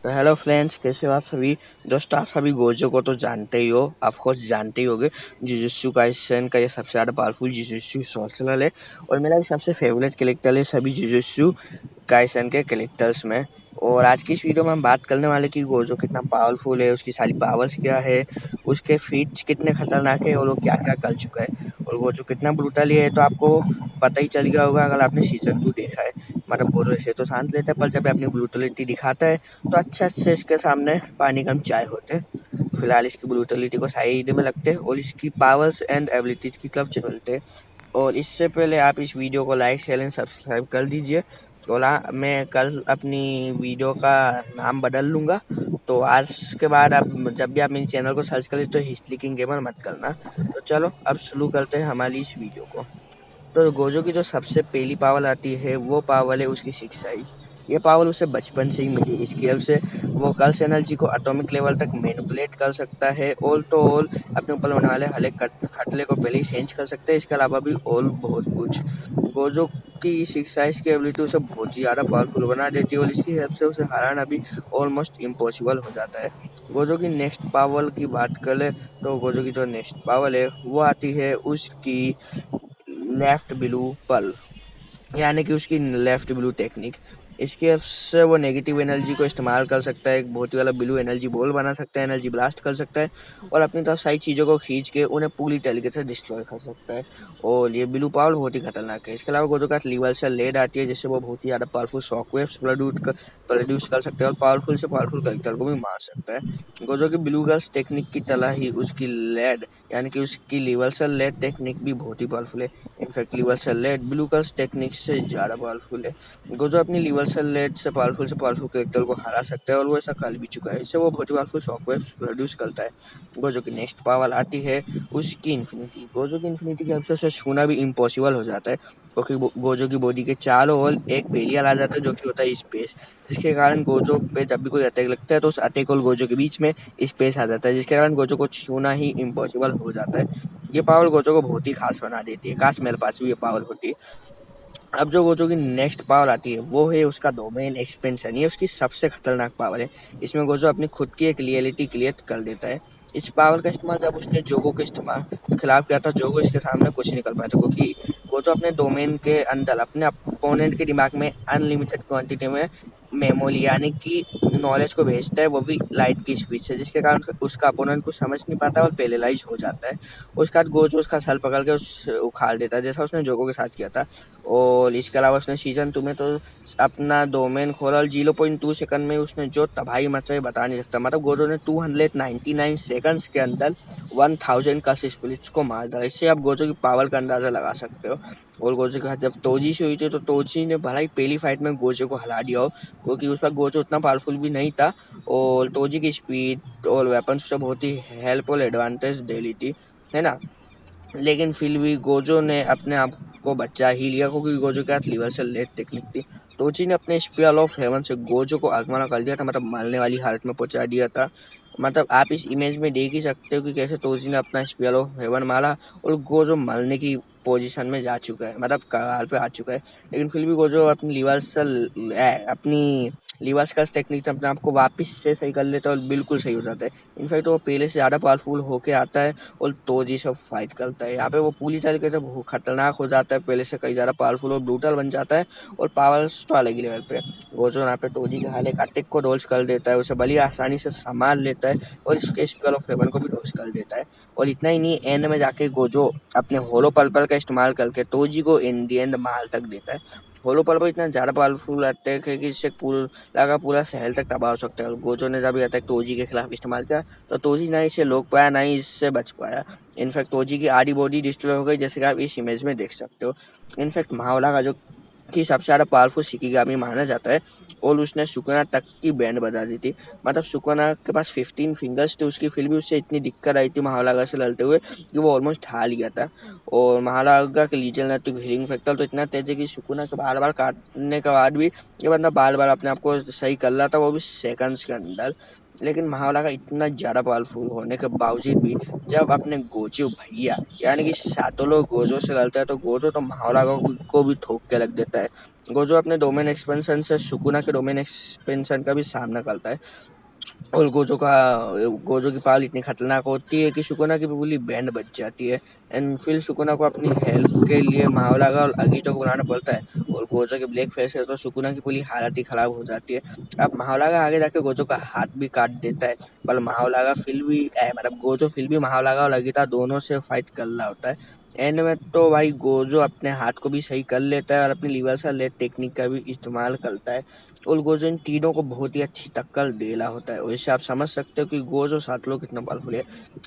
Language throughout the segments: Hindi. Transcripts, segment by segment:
तो हेलो फ्रेंड्स, कैसे हो आप सभी। दोस्तों, आप सभी गोजो को तो जानते ही हो, ऑफ कोर्स जानते ही होगे। जुजुत्सु काइसेन का ये सबसे ज़्यादा पावरफुल जुजुत्सु सोर्सरर है और मेरा भी सबसे फेवरेट कैरेक्टर है सभी जुजुत्सु काइसेन के कैरेक्टर्स में। और आज की इस वीडियो में हम बात करने वाले कि गोजो कितना पावरफुल है, उसकी सारी पावर्स क्या है, उसके फीट्स कितने खतरनाक है और वो क्या क्या कर चुका है, और गोजो कितना ब्रूटली है तो आपको पता ही चल गया होगा अगर आपने सीजन 2 देखा है। मतलब गोजो से तो शांत रहता है, पर जब अपनी ब्रूटलिटी दिखाता है तो अच्छे इसके सामने पानी कम चाय होते हैं। फिलहाल इसकी ब्रूटलिटी को साइड में लगते हैं और इसकी पावर्स एंड एबिलिटीज की तरफ चलते हैं। और इससे पहले आप इस वीडियो को लाइक शेयर एंड सब्सक्राइब कर दीजिए। और मैं कल अपनी वीडियो का नाम बदल लूँगा, तो आज के बाद आप जब भी आप मेरे चैनल को सर्च करें तो हिस्ट्री किंग गेमर मत करना। तो चलो अब शुरू करते हैं हमारी इस वीडियो को। तो गोजो की जो सबसे पहली पावर आती है वो पावर है उसकी सिक्स साइज। ये पावर उसे बचपन से ही मिली। इसकी वजह से वो कर्स एनर्जी को एटॉमिक लेवल तक मैनिपुलेट कर सकता है। ऑल तो ऑल अपने ऊपर होने वाले हर एक खतरे को पहले ही चेंज कर सकता है। इसके अलावा भी और बहुत कुछ। गोजो की सिक्स साइज की एबिलिटी उसे बहुत ही ज़्यादा पावरफुल बना देती है और इसकी हेल्प से उसे हराना भी ऑलमोस्ट इम्पॉसिबल हो जाता है। गोजो की नेक्स्ट पावर की बात करें तो गोजो की जो नेक्स्ट पावर है वो आती है उसकी लेफ्ट ब्लू पल, यानी कि उसकी लेफ्ट ब्लू टेक्निक। इसकी वजह से वो नेगेटिव एनर्जी को इस्तेमाल कर सकता है, एक बहुत ही वाला ब्लू एनर्जी बॉल बना सकता है, एनर्जी ब्लास्ट कर सकता है और अपनी तरफ सारी चीज़ों को खींच के उन्हें पूरी तरीके से डिस्ट्रॉय कर सकता है। और ये ब्लू पावर बहुत ही खतरनाक है। इसके अलावा गोजो का लिवर्सल लेड आती है जिससे वो बहुत ही ज़्यादा पावरफुल शॉक वेव्स प्रोड्यूस कर सकता है और पावरफुल से पावरफुल कैरेक्टर को भी मार सकता है। गोजो की ब्लू गर्ल्स टेक्निक की तरह ही उसकी लेड यानी कि उसकी लिवर्सल लेड टेक्निक भी बहुत ही पावरफुल है। इनफैक्ट लिवर्सल लेड ब्लू गर्ल्स टेक्निक से ज़्यादा पावरफुल है। गोजो अपनी लिवर्सल लेड से पावरफुल कैरेक्टर को हरा सकता है और वो ऐसा कर भी चुका है। इससे वो बहुत ही पावरफुल शॉकवेव्स प्रोड्यूस करता है। गोजो की नेक्स्ट पावर आती है उसकी इन्फिनिटी। गोजो की इन्फिनिटी की हेल्प से उसे छूना भी इम्पॉसिबल हो जाता है, क्योंकि गोजो की बॉडी के चारों ओर एक बेरियर आ जाता है जो कि होता है स्पेस, जिसके कारण गोजो पे जब भी कोई अटैक लगता है तो उस अटैक और गोजो के बीच में स्पेस आ जाता है, जिसके कारण गोजो को छूना ही इम्पॉसिबल हो जाता है। ये पावर गोजो को बहुत ही खास बना देती है। काश मेरे पास भी ये पावर होती। अब जो गोजो की नेक्स्ट पावर आती है वो है उसका डोमेन एक्सपेंशन। ये उसकी सबसे खतरनाक पावर है। इसमें गोजो अपनी खुद की एक रियलिटी क्रिएट कर देता है। इस पावर का इस्तेमाल जब उसने जोगो के इस्तेमाल खिलाफ किया था, जोगो इसके सामने कुछ नहीं कर पाया था, क्योंकि गोजो अपने डोमेन के अंदर अपने अपोनेंट के दिमाग में अनलिमिटेड क्वांटिटी में मेमोरी यानी कि नॉलेज को भेजता है, वो भी लाइट की स्पीड से, जिसके कारण उसका अपोनेंट कुछ समझ नहीं पाता और पैरालाइज हो जाता है। उसके बाद गोजो उसका सर पकड़ के उस उखाड़ देता है, जैसा उसने जोगो के साथ किया था। और इसके अलावा उसने सीजन 2 में तो अपना डोमेन खोला और 0.2 सेकंड में उसने जो तबाही मचाई बता नहीं सकता। मतलब गोजो ने 299 सेकंड्स के अंदर 1000 का स्प्लिट्स को मार डाला। इससे आप गोजो की पावर का अंदाजा लगा सकते हो। और गोजो के साथ जब तोजी से हुई थी तो तोजी ने भला ही पहली फाइट में गोजो को हरा दिया हो, क्योंकि उस वक्त गोजो उतना पावरफुल भी नहीं था और तोजी की स्पीड और वेपन्स से बहुत ही हेल्प और एडवांटेज दे ली थी, है ना। लेकिन फिर भी गोजो ने अपने आप को बचा ही लिया, क्योंकि गोजो के हाथ लिवर से लेट टेक्निक थी। टोची ने अपने स्पीयर ऑफ हेवन से गोजो को आगमन कर दिया था, मतलब मारने वाली हालत में पहुंचा दिया था। मतलब आप इस इमेज में देख ही सकते हो कि कैसे टोची ने अपना स्पीयर ऑफ हेवन मारा और गोजो मरने की पोजीशन में जा चुका है, मतलब कगार पे आ चुका है। लेकिन फिर भी गोजो अपनी लिवर्स का टेक्निक अपने आप को वापस से सही कर लेता है और बिल्कुल सही हो जाता है। इनफैक्ट वो पहले से ज़्यादा पावरफुल होके आता है और तोजी से फाइट करता है। यहाँ पे वो पूरी तरीके से खतरनाक हो जाता है, पहले से कई ज़्यादा पावरफुल और ब्रूटल बन जाता है और पावर्स तो अलग ही लेवल पे। गोजो यहाँ पे तोजी के हाल एक अटैक को डॉज कर देता है, उसे बड़ी आसानी से संभाल लेता है और इसके स्पेल ऑफ हेवन को भी डॉज कर देता है। और इतना ही नहीं, एंड में जाके गोजो अपने होलो पल्पल का इस्तेमाल करके तोजी को इन दी एंड मार तक देता है। होलो पल्पल इतना ज़्यादा पावरफुल अटैक है कि इससे पूरा शहर तक तबाह हो सकता है। और गोजो ने जब अटैक तोजी के खिलाफ इस्तेमाल किया तो तोजी ना इसे रोक पाया ना ही इससे बच पाया। इनफैक्ट तोजी की आधी बॉडी डिस्ट्रॉय हो गई, जैसे कि आप इस इमेज में देख सकते हो। इनफैक्ट महावला का जो कि सबसे ज़्यादा पावरफुल शिकिगामी माना जाता है और उसने सुकुना तक की बैंड बजा दी थी। मतलब सुकुना के पास 15 फिंगर्स थे उसकी, फिर भी उससे इतनी दिक्कत आई थी महावलागा से लड़ते हुए कि वो ऑलमोस्ट हार गया था। और महावलागा के लीजेंडरी हीलिंग फैक्टर तो इतना तेज है कि सुकुना के बार बार काटने के बाद भी ये बंदा बार बार अपने आप को सही कर रहा था, वो भी सेकंड्स के अंदर। लेकिन महावलागा इतना ज़्यादा पावरफुल होने के बावजूद भी जब अपने गोजो भैया यानी कि सातों गोजो से लड़ता है तो गोजो तो महावलागा को भी ठोक के रख देता है। गोजो अपने डोमेन एक्सपेंशन से सुकुना के डोमेन एक्सपेंशन का भी सामना करता है और गोजो की पावर इतनी खतरनाक होती है कि सुकुना की पूरी बैंड बच जाती है। एंड फिर सुकुना को अपनी हेल्प के लिए महावलागा और अगीतो को बुलाना पड़ता है और गोजो के ब्लैक फेस है तो सुकुना की पूरी हालत ही खराब हो जाती है। अब महावलागा आगे जाके गोजो का हाथ भी काट देता है पर महावलागा फिर भी मतलब गोजो फिर भी महावलागा और अगीता दोनों से फाइट कर रहा होता है। एंड में तो भाई गोजो अपने हाथ को भी सही कर लेता है और अपनी रिवर्सल लेग टेक्निक का भी इस्तेमाल करता है और गोजो इन तीनों को बहुत ही अच्छी टक्कर देला होता है। वैसे आप समझ सकते हो कि गोजो सात लोग कितना पावरफुल है।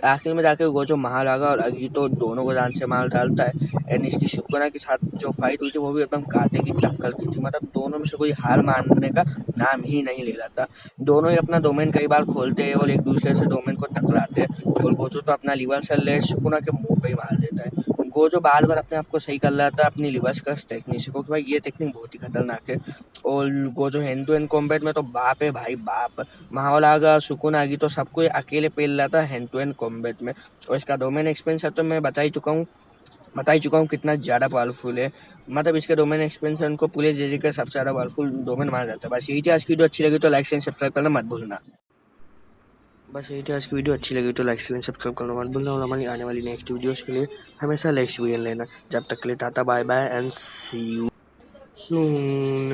आखिर में जाके गोजो महालागा और अगीतो दोनों को जान से मार डालता है एंड इसकी सुकुना के साथ जो फाइट हुई थी वो भी एकदम कांटे की टक्कर की थी। मतलब दोनों में से कोई हार मानने का नाम ही नहीं ले रहा था। दोनों ही अपना डोमेन कई बार खोलते हैं और एक दूसरे से डोमेन को टकराते हैं और गोजो तो अपना लिवर सेल ले सुकुना के मुंह पे ही मार देता है। गोजो बार बार अपने आप को सही कर रहा था अपनी लिवर्स का टेक्निक से क्योंकि भाई ये टेक्निक बहुत ही खतरनाक है। और Gojo hand to hand combat में तो बाप है भाई बाप। महावलागा सुकुन आगी तो सबको अकेले पेल रहा था हैंड टू हैंड कॉम्बैट में। और इसका डोमेन एक्सपेंशन तो मैं बता ही चुका हूँ कितना ज़्यादा पावरफुल है। मतलब इसके डोमेन एक्सपेंशन को पूरे जेजे का सबसे ज़्यादा पावरफुल डोमेन माना जाता है। बस यही थी आज की वीडियो, अच्छी लगी तो लाइक एंड सब्सक्राइब करना मत भूलना। और हमारी आने वाली नेक्स्ट वीडियोस के लिए हमेशा लाइक लेना। जब तक के लिए tata bye bye and see you soon.